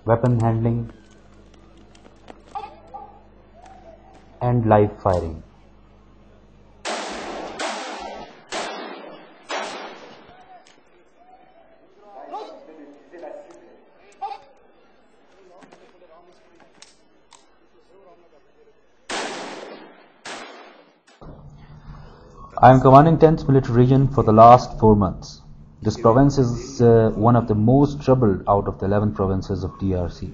weapon handling, and live firing. I am commanding 10th Military Region for the last 4 months. This province is one of the most troubled out of the 11 provinces of DRC.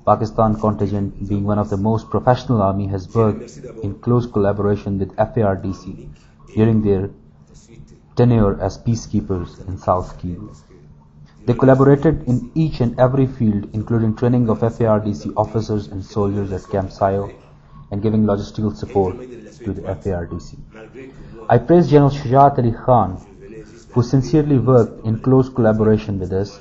Pakistan contingent, being one of the most professional army, has worked in close collaboration with FARDC during their tenure as peacekeepers in South Kivu. They collaborated in each and every field, including training of FARDC officers and soldiers at Camp Sayo and giving logistical support to the FARDC. I praise General Shujaat Ali Khan, who sincerely worked in close collaboration with us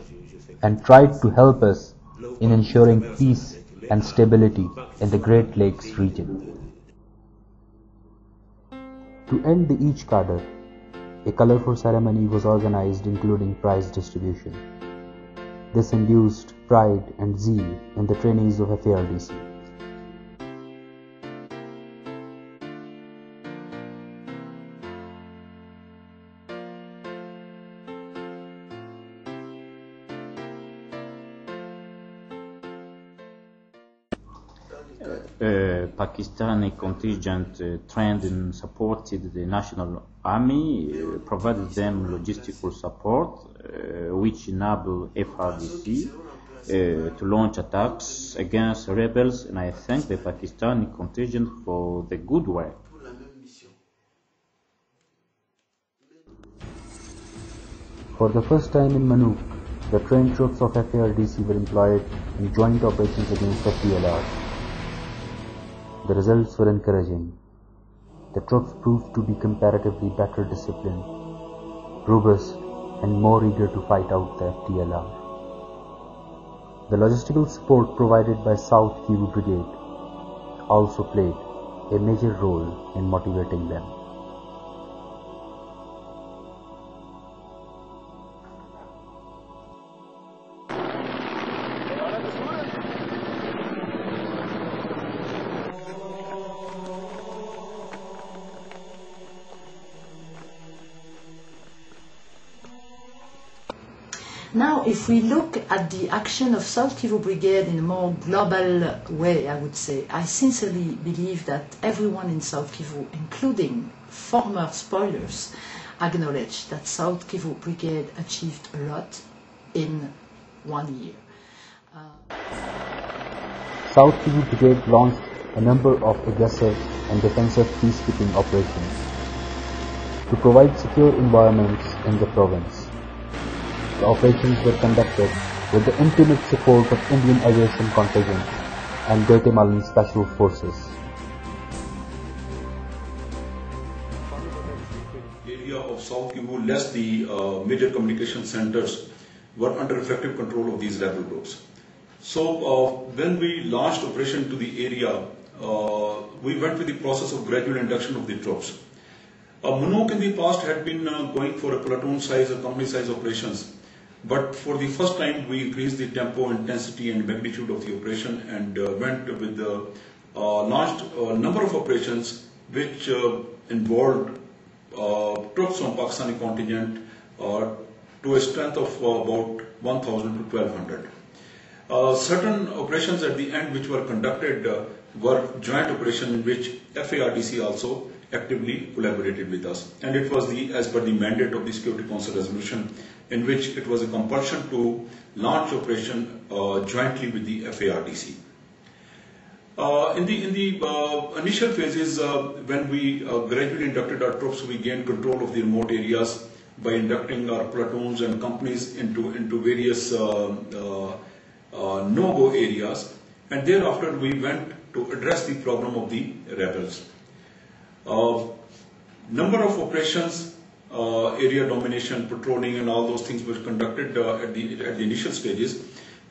and tried to help us in ensuring peace and stability in the Great Lakes region. To end the Each Cadre, a colorful ceremony was organized including prize distribution. This induced pride and zeal in the trainees of FARDC. Pakistani contingent trained and supported the National Army, provided them logistical support, which enabled FARDC to launch attacks against rebels, and I thank the Pakistani contingent for the good work. For the first time in MONUC, the trained troops of FARDC were employed in joint operations against FDLR. The results were encouraging. The troops proved to be comparatively better disciplined, robust, and more eager to fight out the FDLR. The logistical support provided by South Kivu Brigade also played a major role in motivating them. Now, if we look at the action of South Kivu Brigade in a more global way, I would say, I sincerely believe that everyone in South Kivu, including former spoilers, acknowledge that South Kivu Brigade achieved a lot in 1 year. South Kivu Brigade launched a number of aggressive and defensive peacekeeping operations to provide secure environments in the province. The operations were conducted with the intimate support of Indian Aviation Contingent and Guatemalan Special Forces. Area of South Kivu, less the major communication centers, were under effective control of these rebel groups. So when we launched operation to the area, we went with the process of gradual induction of the troops. MONUC in the past had been going for a platoon size or company size operations. But for the first time, we increased the tempo, intensity, and magnitude of the operation and went with the launched a number of operations which involved troops from Pakistani contingent to a strength of about 1,000 to 1,200. Certain operations at the end which were conducted were joint operations in which FARDC also actively collaborated with us, and it was as per the mandate of the Security Council resolution, in which it was a compulsion to launch operation jointly with the FARDC. In the initial phases, when we gradually inducted our troops, we gained control of the remote areas by inducting our platoons and companies into various no-go areas, and thereafter we went to address the problem of the rebels. Number of operations, area domination, patrolling, and all those things were conducted at the initial stages,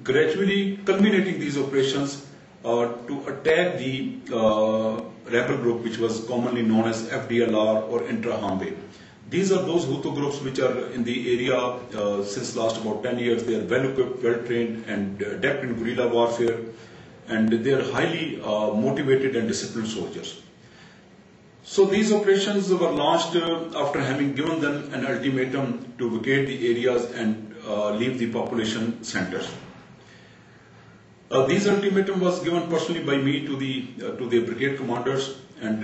gradually culminating these operations to attack the rebel group, which was commonly known as FDLR or Intra-Hambe. These are those Hutu groups which are in the area since last about 10 years. They are well equipped, well trained and adept in guerrilla warfare, and they are highly motivated and disciplined soldiers. So these operations were launched after having given them an ultimatum to vacate the areas and leave the population centers. These ultimatum was given personally by me to the brigade commanders, and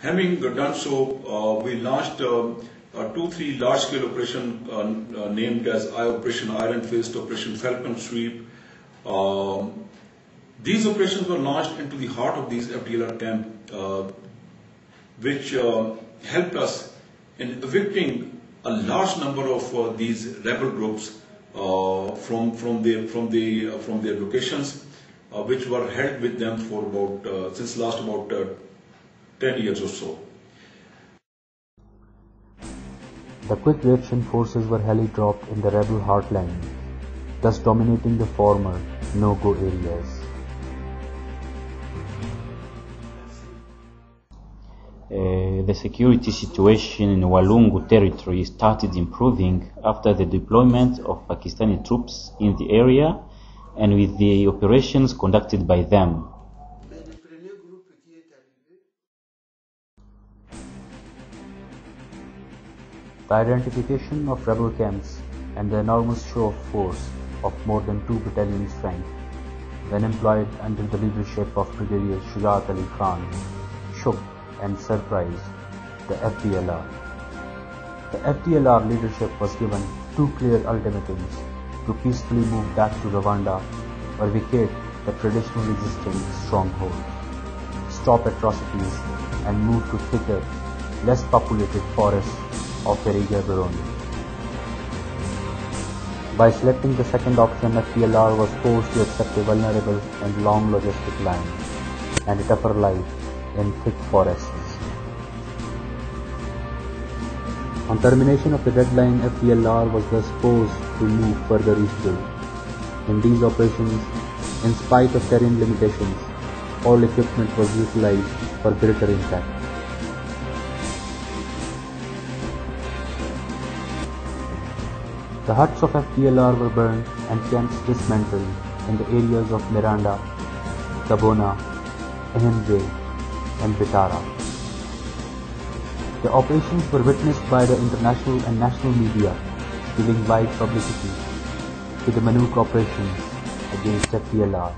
having done so, we launched 2-3 large-scale operations named as Operation Iron Fist, Operation Falcon Sweep. These operations were launched into the heart of these FDLR camp, which helped us in evicting a large number of these rebel groups from their locations, which were held with them for about since last about 10 years or so. The quick reaction forces were heli dropped in the rebel heartland, thus dominating the former no-go areas. The security situation in Walungu territory started improving after the deployment of Pakistani troops in the area and with the operations conducted by them. The identification of rebel camps and the enormous show of force of more than 2 battalions strength, when employed under the leadership of Brigadier Shujaat Ali Khan, shook and surprised the FDLR. The FDLR leadership was given 2 clear ultimatums: to peacefully move back to Rwanda or vacate the traditional existing stronghold, stop atrocities and move to thicker, less populated forests of Veriga Burundi. By selecting the second option, FDLR was forced to accept a vulnerable and long logistic line and a tougher life in thick forests. On termination of the deadline, FDLR was thus forced to move further eastward. In these operations, in spite of terrain limitations, all equipment was utilized for greater impact. The huts of FDLR were burned and camps dismantled in the areas of Miranda, Gabona, Ehembe and Bitara. The operations were witnessed by the international and national media, giving wide publicity to the MONUC operations against FDLR.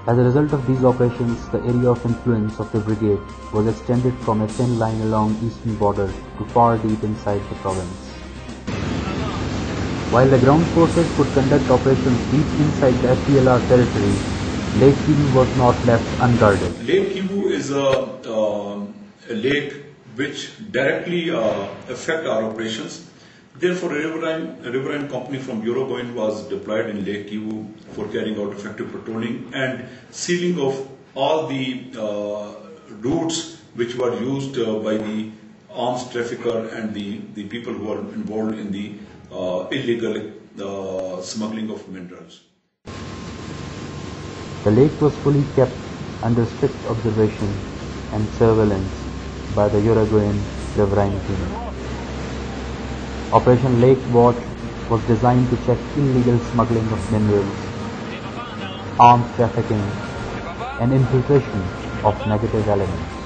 As a result of these operations, the area of influence of the brigade was extended from a thin line along eastern border to far deep inside the province. While the ground forces could conduct operations deep inside the FDLR territory, Lake Kivu was not left unguarded. Lake Kivu is a lake which directly affect our operations. Therefore, a riverine company from Uruguay was deployed in Lake Kivu for carrying out effective patrolling and sealing of all the routes which were used by the arms trafficker and the people who are involved in the illegal smuggling of minerals. The lake was fully kept under strict observation and surveillance by the Uruguayan riverine team. Operation Lake Watch was designed to check illegal smuggling of minerals, arms trafficking, and infiltration of negative elements.